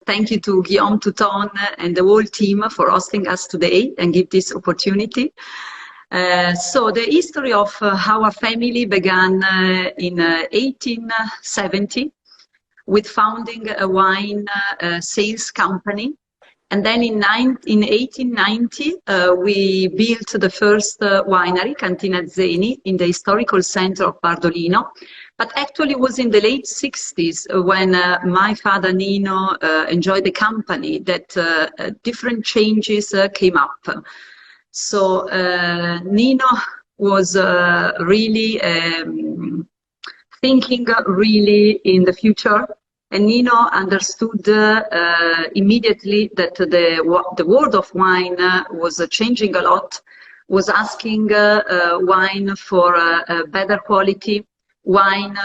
thank you to Guillaume, Touton, and the whole team for hosting us today and give this opportunity. So the history of our family began in 1870 with founding a wine sales company. And then in 1890, we built the first winery, Cantina Zeni, in the historical center of Bardolino. But actually it was in the late 60s when my father Nino enjoyed the company that different changes came up. So Nino was really thinking really in the future, and Nino understood immediately that the world of wine was changing a lot, was asking wine for better quality, wine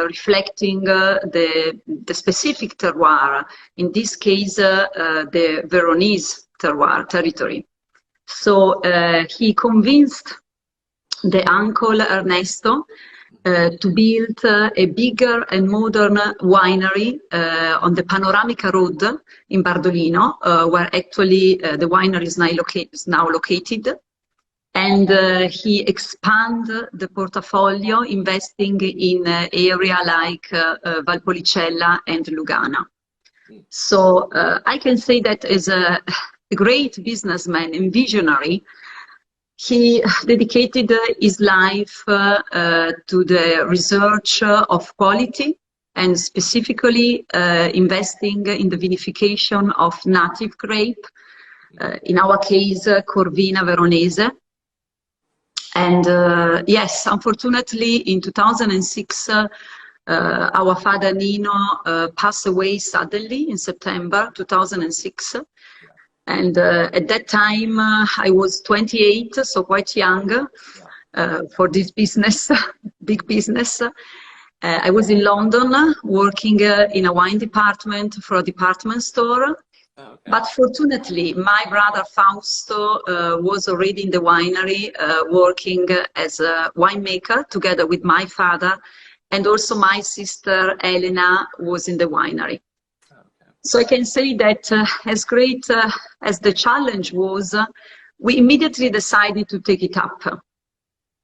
reflecting the specific terroir, in this case the Veronese terroir territory. So he convinced the uncle Ernesto to build a bigger and modern winery on the Panoramica Road in Bardolino, where actually the winery is now located. And he expanded the portfolio, investing in area like Valpolicella and Lugana. So I can say that as a great businessman and visionary, he dedicated his life to the research of quality, and specifically investing in the vinification of native grape, in our case Corvina Veronese. And yes, unfortunately in 2006 our father Nino passed away suddenly in September 2006. And at that time, I was 28, so quite young for this business, big business. I was in London working in a wine department for a department store. Okay. But fortunately, my brother Fausto was already in the winery working as a winemaker together with my father, and also my sister Elena was in the winery. So I can say that as great as the challenge was, we immediately decided to take it up.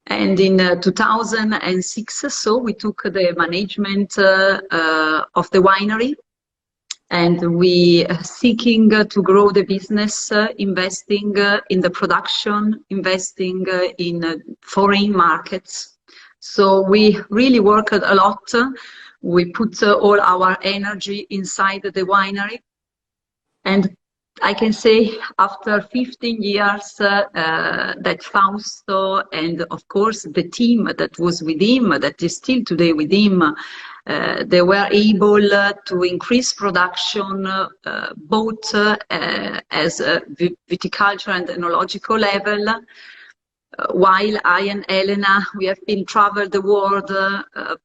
And in 2006, so we took the management of the winery, and we seeking to grow the business, investing in the production, investing in foreign markets. So we really worked a lot. We put all our energy inside the winery, and I can say after 15 years that Fausto and of course the team that was with him, that is still today with him, they were able to increase production both as a viticulture and enological level. While I and Elena, we have been traveled the world,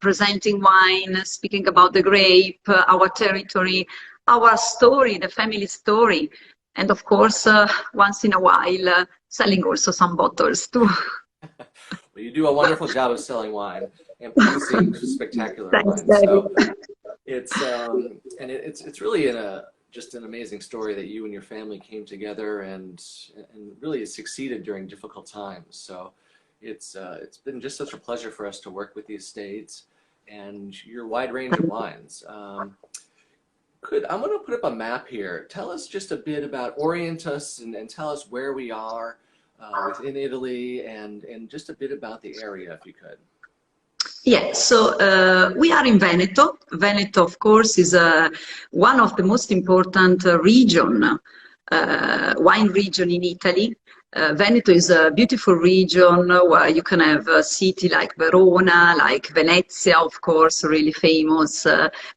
presenting wine, speaking about the grape, our territory, our story, the family story, and of course, once in a while, selling also some bottles too. Well, you do a wonderful job of selling wine and producing spectacular wine. So it's really just an amazing story that you and your family came together and really succeeded during difficult times. So it's been just such a pleasure for us to work with the estates and your wide range of wines. I'm going to put up a map here. Tell us just a bit about, orient us and tell us where we are within Italy, and just a bit about the area, if you could. Yeah, so we are in Veneto. Veneto, of course, is one of the most important wine region in Italy. Veneto is a beautiful region where you can have a city like Verona, like Venezia, of course, really famous,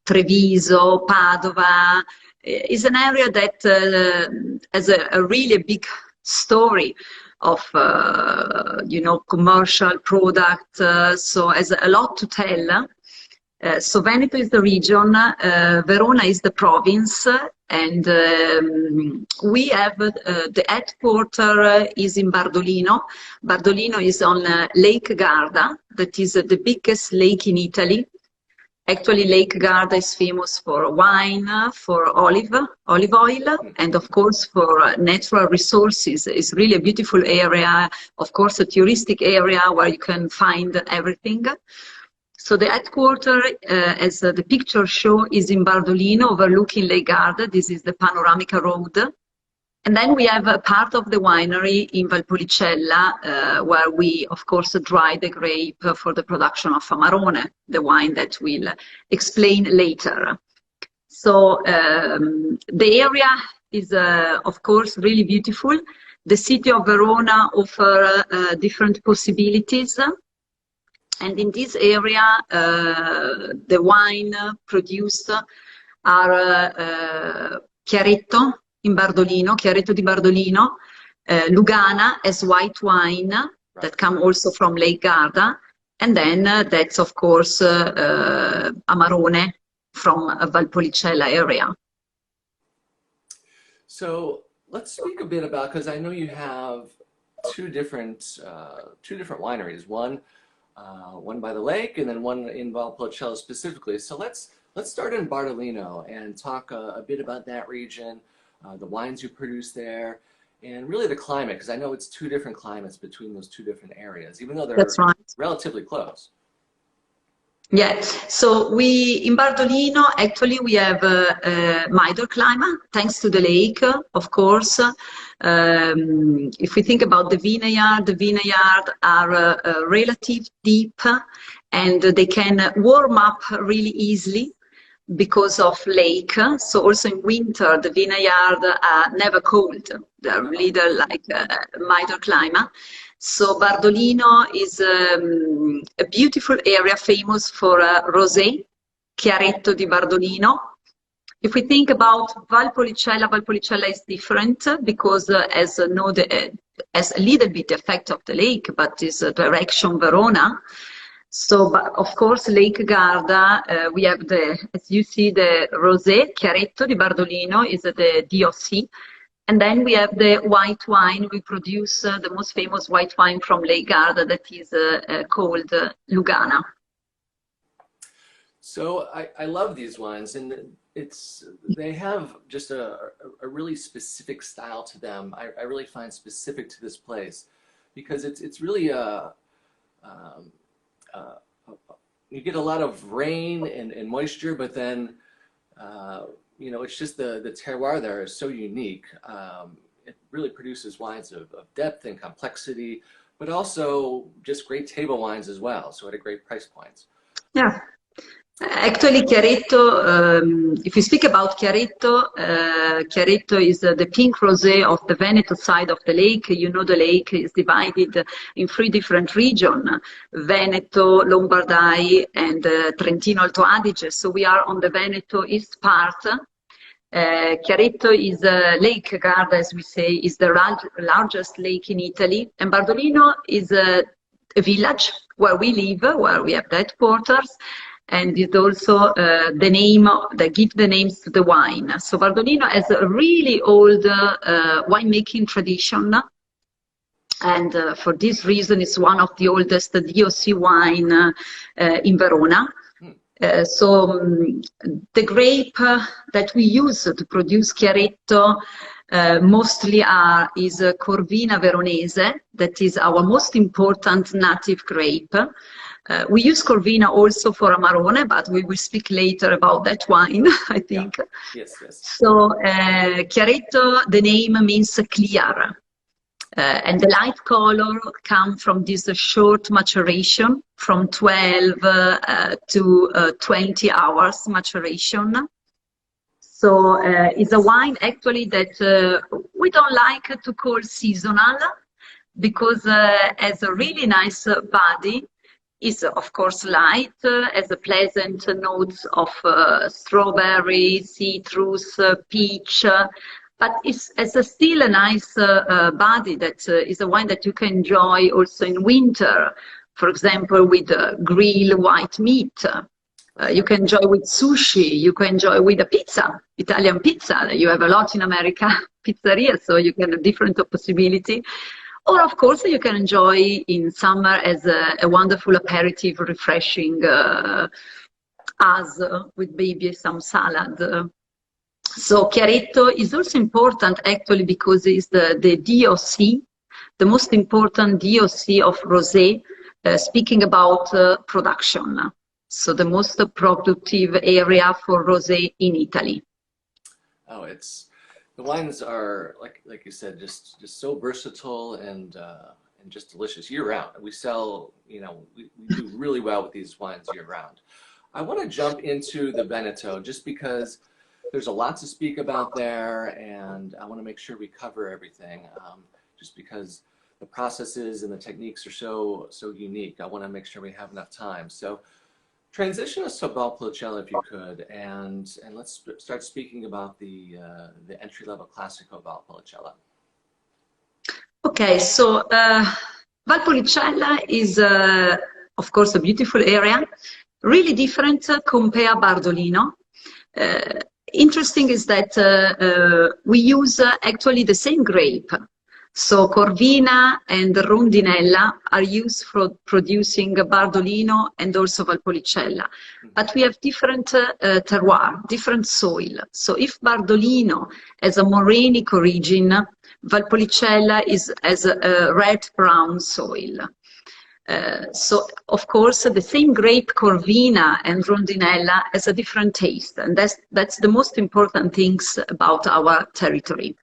Treviso, Padova. Is an area that has a really big story of commercial product, so has a lot to tell. So Veneto is the region, Verona is the province, and we have the headquarter is in Bardolino. Bardolino is on Lake Garda, that is the biggest lake in Italy. Actually, Lake Garda is famous for wine, for olive oil, and of course for natural resources. It's really a beautiful area, of course a touristic area where you can find everything. So the headquarter, as the picture show, is in Bardolino, overlooking Lake Garda. This is the Panoramica Road. And then we have a part of the winery in Valpolicella, where we, of course, dry the grape for the production of Amarone, the wine that we'll explain later. So the area is, of course, really beautiful. The city of Verona offers different possibilities. And in this area, the wine produced are Chiaretto, in Bardolino, Chiaretto di Bardolino, Lugana as white wine that come also from Lake Garda, and then that's of course Amarone from Valpolicella area. So let's speak a bit about, because I know you have two different wineries, one by the lake and then one in Valpolicella specifically. So let's start in Bardolino and talk a bit about that region. The wines you produce there, and really the climate, because I know it's two different climates between those two different areas, even though they're relatively close. Yeah, so in Bardolino, actually we have a milder climate, thanks to the lake, of course. If we think about the vineyards are relatively deep, and they can warm up really easily because of lake. So also in winter, the vineyards are never cold. They're little like a milder climate. So Bardolino is a beautiful area famous for rosé, Chiaretto di Bardolino. If we think about Valpolicella, Valpolicella is different because has a little bit effect of the lake, but is direction Verona. So, of course, Lake Garda, we have as you see, the Rosé, Chiaretto di Bardolino is the DOC. And then we have the white wine. We produce the most famous white wine from Lake Garda that is called Lugana. So I love these wines, and they have just a really specific style to them. I really find specific to this place, because it's really you get a lot of rain and moisture, but then you know, it's just the terroir there is so unique. It really produces wines of depth and complexity, but also just great table wines as well, so at a great price point. Yeah. Actually, Chiaretto, if you speak about Chiaretto, Chiaretto is the pink rosé of the Veneto side of the lake. You know, the lake is divided in 3 different regions, Veneto, Lombardy, and Trentino Alto Adige. So we are on the Veneto east part. Chiaretto is Lake Garda, as we say, is the largest lake in Italy. And Bardolino is a village where we live, where we have the headquarters. And it's also the name that gives the names to the wine. So Bardolino has a really old winemaking tradition, and for this reason it's one of the oldest DOC wine in Verona. The grape that we use to produce Chiaretto mostly is Corvina Veronese, that is our most important native grape. We use Corvina also for Amarone, but we will speak later about that wine, I think. Yeah. Yes. So Chiaretto, the name means clear. And the light color comes from this short maturation, from 12 to 20 hours maturation. So it's a wine actually that we don't like to call seasonal, because it has a really nice body. Is of course light, has a pleasant notes of strawberry, citrus, peach, but it has still a nice body that is a wine that you can enjoy also in winter. For example, with grilled white meat. You can enjoy with sushi, you can enjoy with a pizza, Italian pizza. You have a lot in America, pizzeria, so you can have different possibility. Or, of course, you can enjoy in summer as a wonderful aperitif, refreshing us with maybe some salad. So Chiaretto is also important actually because it's the DOC, the most important DOC of Rosé, speaking about production. So the most productive area for Rosé in Italy. Oh, the wines are like you said, just so versatile and just delicious year round. We sell, we do really well with these wines year round. I want to jump into the Veneto just because there's a lot to speak about there, and I want to make sure we cover everything. Just because the processes and the techniques are so unique, I want to make sure we have enough time. So transition us to Valpolicella if you could, and let's start speaking about the entry-level Classico Valpolicella. Okay, so Valpolicella is, of course, a beautiful area, really different compare Bardolino. Interesting is that we use actually the same grape. So Corvina and Rondinella are used for producing Bardolino and also Valpolicella. But we have different terroir, different soil. So if Bardolino has a morenic origin, Valpolicella has a red-brown soil. So, of course, the same grape Corvina and Rondinella has a different taste, and that's the most important things about our territory.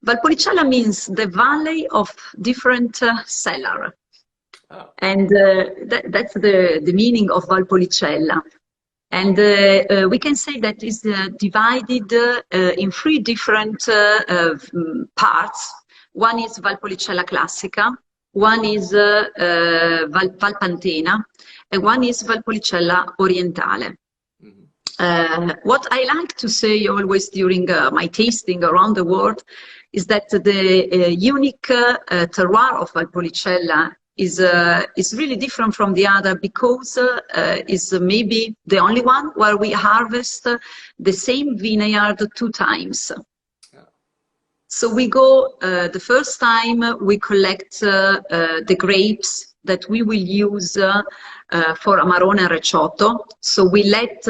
Valpolicella means the valley of different cellar, and that's the meaning of Valpolicella. And we can say that is divided in 3 different parts. One is Valpolicella Classica, one is Valpantena, and one is Valpolicella Orientale. What I like to say always during my tasting around the world is that the unique terroir of Valpolicella is really different from the other because it's maybe the only one where we harvest the same vineyard 2 times. So we go, the first time we collect the grapes that we will use for Amarone and Recioto. So we let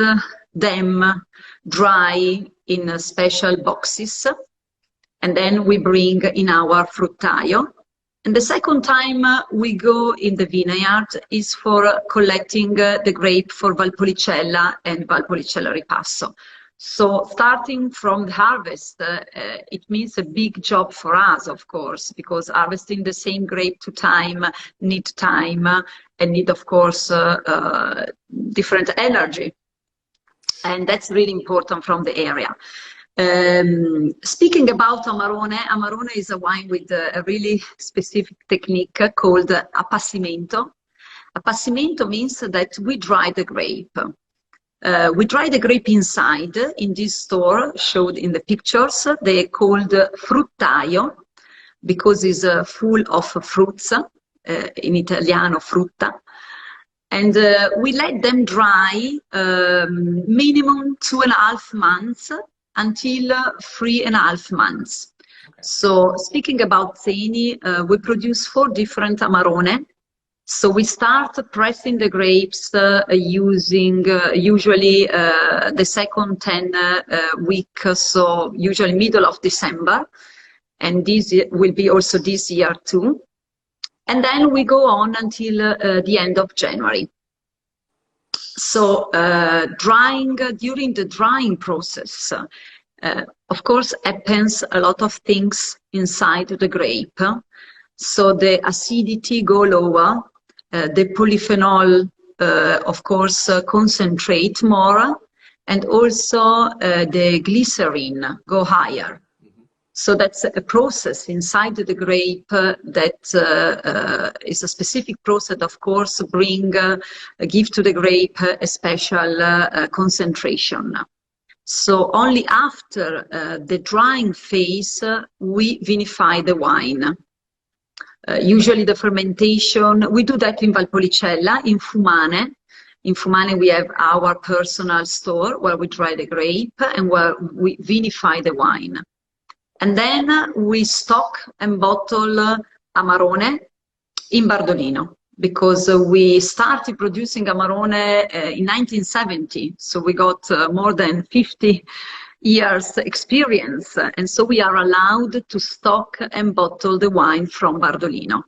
them dry in special boxes, and then we bring in our fruttaio. And the second time we go in the vineyard is for collecting the grape for Valpolicella and Valpolicella Ripasso. So starting from the harvest, it means a big job for us, of course, because harvesting the same grape 2 times need time and need, of course, different energy. And that's really important from the area. Speaking about Amarone, Amarone is a wine with a really specific technique called appassimento. Appassimento means that we dry the grape. We dry the grape inside, in this store, showed in the pictures. They're called fruttaio, because it's full of fruits, in Italiano frutta. And we let them dry minimum 2.5 months until 3.5 months. Okay. So speaking about Zeni, we produce 4 different Amarone. So we start pressing the grapes using usually the second 10 week, so usually middle of December, and this will be also this year too. And then we go on until the end of January. So during the drying process, of course, happens a lot of things inside the grape. So the acidity go lower. The polyphenol, of course, concentrate more, and also the glycerin go higher. So that's a process inside the grape that is a specific process, of course, give to the grape a special concentration. So only after the drying phase, we vinify the wine. Usually the fermentation, we do that in Valpolicella, in Fumane. In Fumane we have our personal store where we dry the grape and where we vinify the wine. And then we stock and bottle Amarone in Bardolino. because we started producing Amarone in 1970. So we got more than 50 years experience. And so we are allowed to stock and bottle the wine from Bardolino.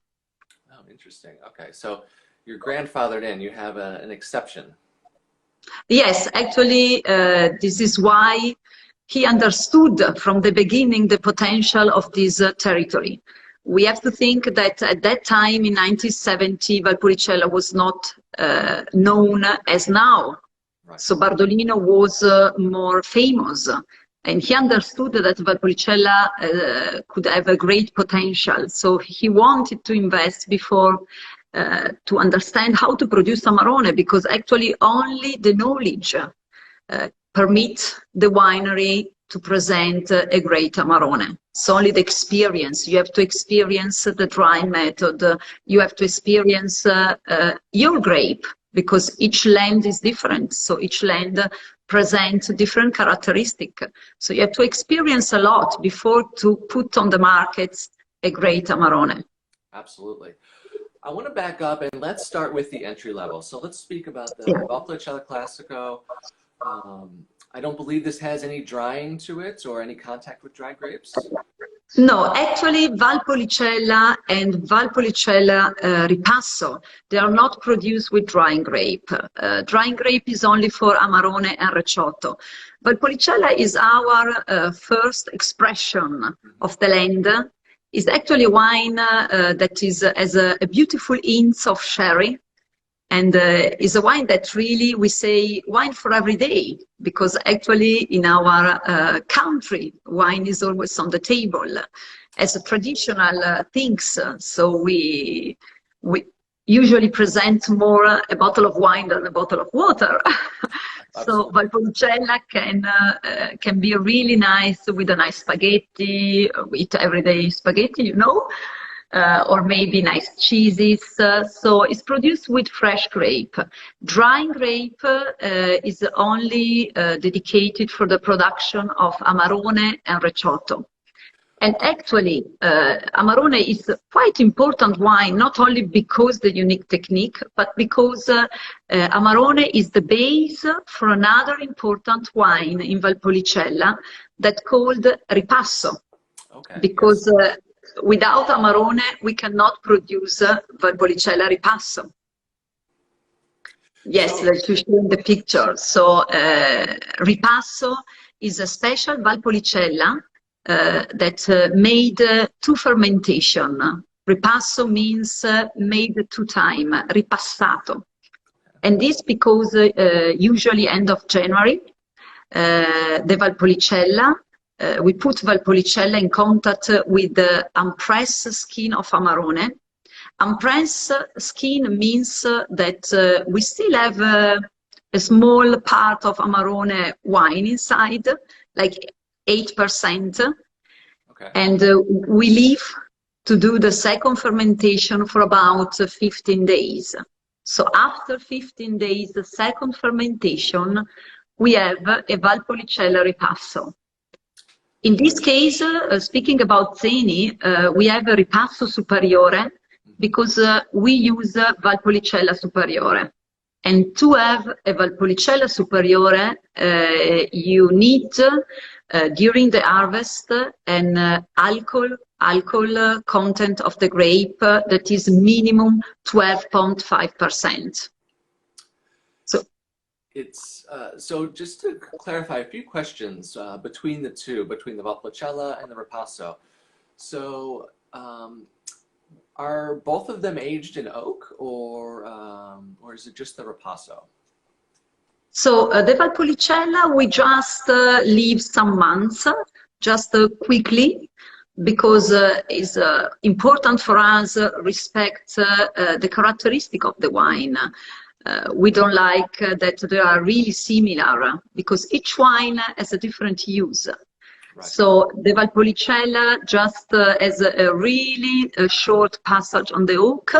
Oh, interesting. Okay, so you're grandfathered in, you have an exception. Yes, actually, this is why he understood from the beginning the potential of this territory. We have to think that at that time in 1970, Valpolicella was not known as now. Right. So Bardolino was more famous, and he understood that Valpolicella could have a great potential. So he wanted to invest before to understand how to produce Amarone, because actually only the knowledge permits the winery to present a great Amarone. So only the experience. You have to experience the drying method. You have to experience your grape, because each land is different. So each land presents different characteristics. So you have to experience a lot before to put on the markets a great Amarone. Absolutely. I want to back up and let's start with the entry level. So let's speak about the Valpolicella Classico. I don't believe this has any drying to it or any contact with dry grapes. No, actually Valpolicella and Valpolicella Ripasso, they are not produced with drying grape. Drying grape is only for Amarone and Recioto. Valpolicella is our first expression of the land. It's actually wine that has a beautiful hint of sherry, and is a wine that really, we say, wine for every day, because actually in our country, wine is always on the table as a traditional things. So we usually present more a bottle of wine than a bottle of water. So Valpolicella can be really nice with a nice spaghetti, with everyday spaghetti, you know, or maybe nice cheeses. So it's produced with fresh grape. Drying grape is only dedicated for the production of Amarone and Recioto. And actually, Amarone is quite important wine, not only because the unique technique, but because Amarone is the base for another important wine in Valpolicella that's called Ripasso. Okay, because without Amarone, we cannot produce Valpolicella Ripasso. Yes, let's show in the picture. So Ripasso is a special Valpolicella that made two fermentation. Ripasso means made two time, ripassato. And this because usually end of January, the Valpolicella, we put Valpolicella in contact with the unpressed skin of Amarone. Unpressed skin means that we still have a small part of Amarone wine inside, like 8%, okay. And we leave to do the second fermentation for about 15 days. So after 15 days, the second fermentation, we have a Valpolicella Ripasso. In this case, speaking about Zeni, we have a Ripasso Superiore because we use Valpolicella Superiore. And to have a Valpolicella Superiore, you need during the harvest an alcohol content of the grape that is minimum 12.5%. So it's so just to clarify a few questions between the two, between the Valpolicella and the Ripasso. So are both of them aged in oak, or is it just the Ripasso? So the Valpolicella, we just leave some months, just quickly, because it's important for us respect the characteristic of the wine. We don't like that they are really similar, because each wine has a different use. Right. So the Valpolicella just has a really short passage on the oak.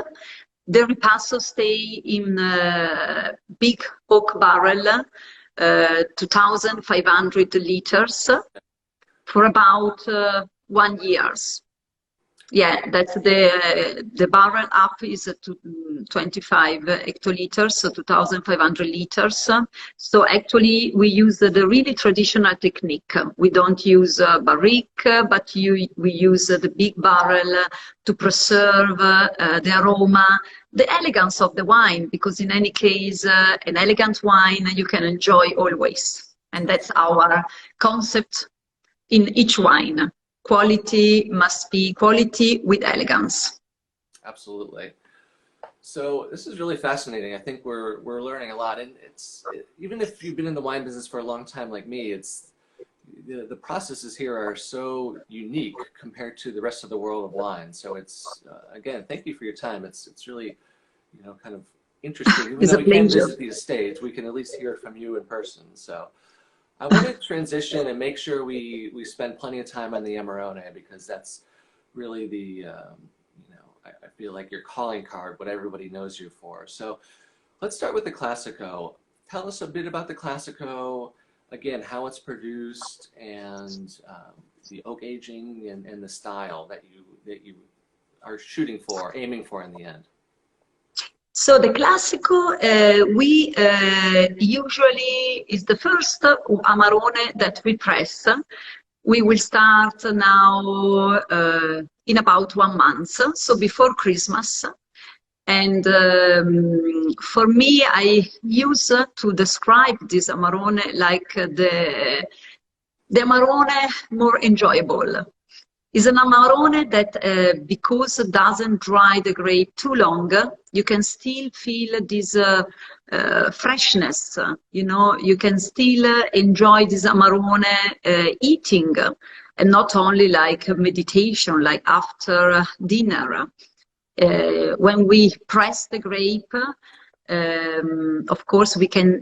The Ripasso stay in a big oak barrel, 2,500 liters, for about 1 year. Yeah, that's the barrel up is to 25 hectoliters, so 2,500 liters. So actually we use the really traditional technique. We don't use barrique, but we use the big barrel to preserve the aroma, the elegance of the wine, because in any case, an elegant wine you can enjoy always. And that's our concept in each wine. Quality must be quality with elegance. Absolutely. So this is really fascinating. I think we're learning a lot, and even if you've been in the wine business for a long time like me, it's the processes here are so unique compared to the rest of the world of wine. So it's again, thank you for your time. It's really, you know, kind of interesting. Even though we can't visit the estates, we can at least hear from you in person. So I want to transition and make sure we spend plenty of time on the Amarone, because that's really the, you know, I feel like your calling card, what everybody knows you for. So let's start with the Classico. Tell us a bit about the Classico, again, how it's produced, and the oak aging and the style that you are shooting for, aiming for in the end. So the Classico, we usually is the first Amarone that we press. We will start now in about 1 month, so before Christmas. And for me, I use to describe this Amarone like the Amarone more enjoyable. It's an Amarone that, because it doesn't dry the grape too long, you can still feel this freshness. You know, you can still enjoy this Amarone eating, and not only like meditation, like after dinner. When we press the grape, of course, we can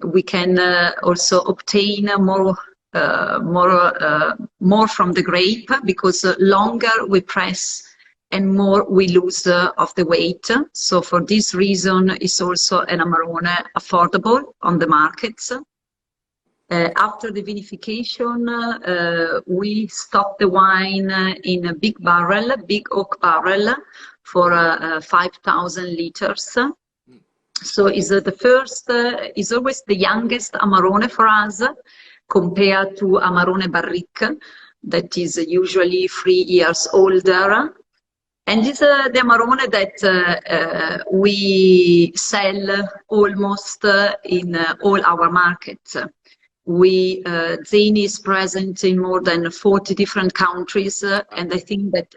also obtain more from the grape, because longer we press and more we lose of the weight. So for this reason, it's also an Amarone affordable on the markets. After the vinification, we stock the wine in a big barrel, big oak barrel, for 5,000 liters. So is the first, is always the youngest Amarone for us, compared to Amarone Barrique, that is usually 3 years older. And this is the Amarone that we sell almost in all our markets. Zeni is present in more than 40 different countries, and I think that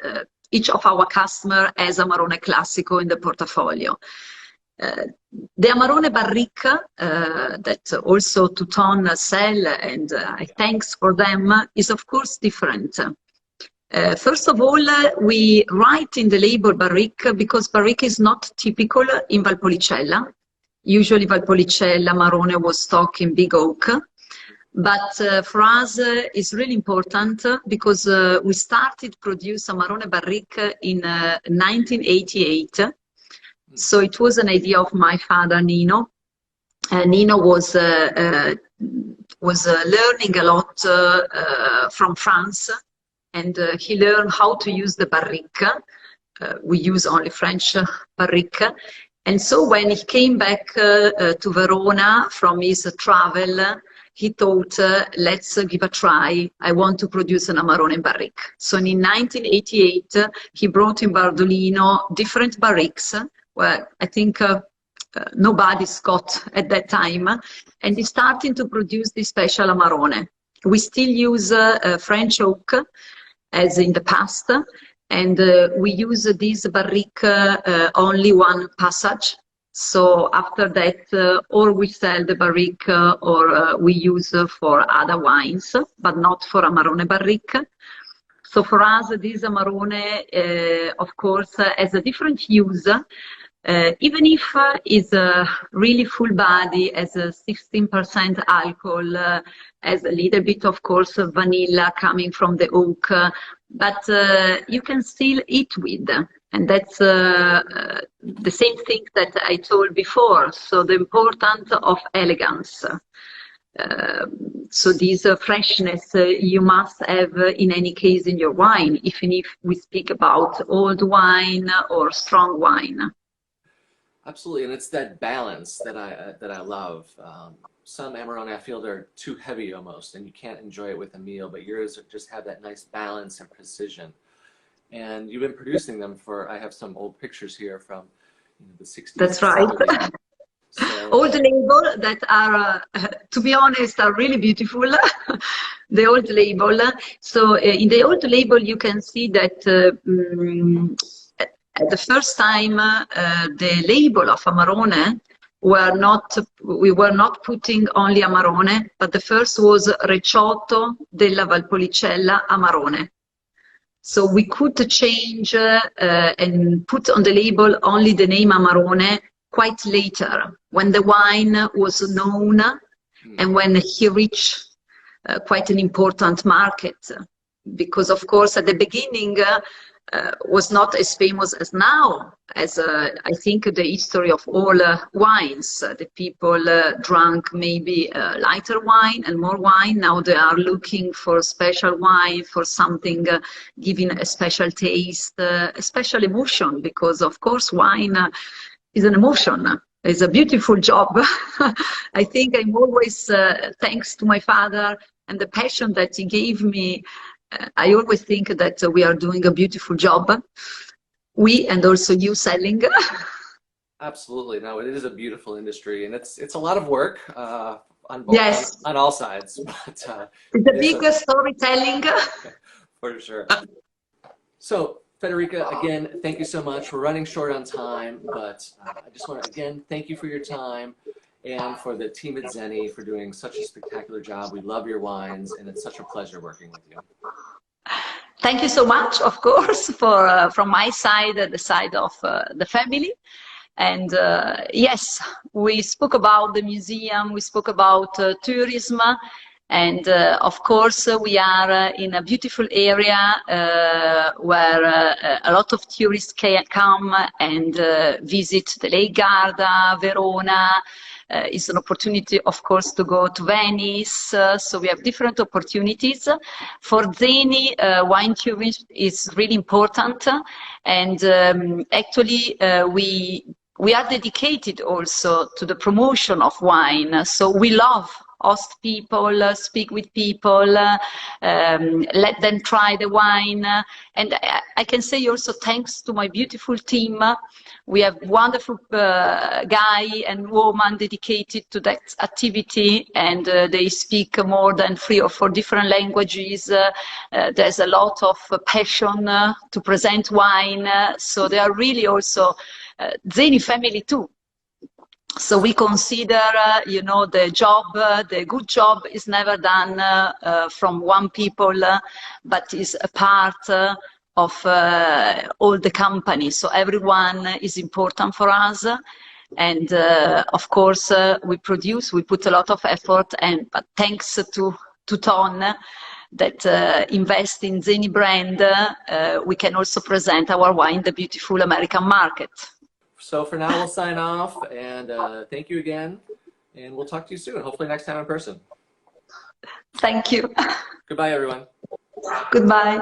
each of our customers has Amarone Classico in the portfolio. The Amarone Barrique that also Touton sell, and I thanks for them, is of course different. First of all, we write in the label Barrique because Barrique is not typical in Valpolicella. Usually Valpolicella Amarone was stocked in big oak. But for us, it's really important because we started produce Amarone Barrique in 1988. So it was an idea of my father, Nino. Nino was learning a lot from France, and he learned how to use the barrique. We use only French barrique. And so when he came back to Verona from his travel, he thought, let's give a try. I want to produce an Amarone barrique. So in 1988, he brought in Bardolino different barriques, where I think nobody's got at that time, and he's starting to produce this special Amarone. We still use French oak, as in the past, and we use this barrique only one passage. So after that, or we sell the barrique, or we use for other wines, but not for Amarone barrique. So for us, this Amarone, of course, has a different use. Even if it's really full body, has a 16% alcohol, has a little bit, of course, of vanilla coming from the oak, but you can still eat with. And that's the same thing that I told before. So the importance of elegance. So this freshness you must have in any case in your wine, even if we speak about old wine or strong wine. Absolutely, and it's that balance that I love. Some Amarone I feel they're too heavy almost, and you can't enjoy it with a meal. But yours just have that nice balance and precision. And you've been producing them for. I have some old pictures here from the 60s. That's right. So, old label that are, to be honest, are really beautiful. The old label. So in the old label, you can see that. At the first time, the label of Amarone we were not putting only Amarone, but the first was Recioto della Valpolicella Amarone. So we could change and put on the label only the name Amarone quite later, when the wine was known and when he reached quite an important market. Because of course at the beginning, was not as famous as now, as I think the history of all wines. The people drank maybe lighter wine and more wine. Now they are looking for special wine, for something giving a special taste, a special emotion, because of course wine is an emotion. It's a beautiful job. I think I'm always, thanks to my father and the passion that he gave me, I always think that we are doing a beautiful job. We and also you selling. Absolutely, no, it is a beautiful industry, and it's a lot of work on both, yes, on all sides. But it's a big storytelling. For sure. So, Federica, again, thank you so much. We're running short on time, but I just want to again thank you for your time. And for the team at Zeni for doing such a spectacular job. We love your wines, and it's such a pleasure working with you. Thank you so much, of course, for from my side, the side of the family. And yes, we spoke about the museum, we spoke about tourism, and of course we are in a beautiful area where a lot of tourists can come and visit the Lake Garda, Verona. It's an opportunity, of course, to go to Venice. So we have different opportunities. For Zeni, wine tourism is really important. And actually, we are dedicated also to the promotion of wine. So we love host people, speak with people, let them try the wine. And I can say also thanks to my beautiful team. We have wonderful guy and woman dedicated to that activity, and they speak more than 3 or 4 different languages. There's a lot of passion to present wine, so they are really also Zeni family too. So we consider, you know, the job, the good job is never done from one people, but is a part of all the company. So everyone is important for us. And of course, we put a lot of effort, but thanks to Touton that invest in Zeni brand, we can also present our wine in the beautiful American market. So for now, we'll sign off, and thank you again, and we'll talk to you soon, hopefully next time in person. Thank you. Goodbye, everyone. Goodbye.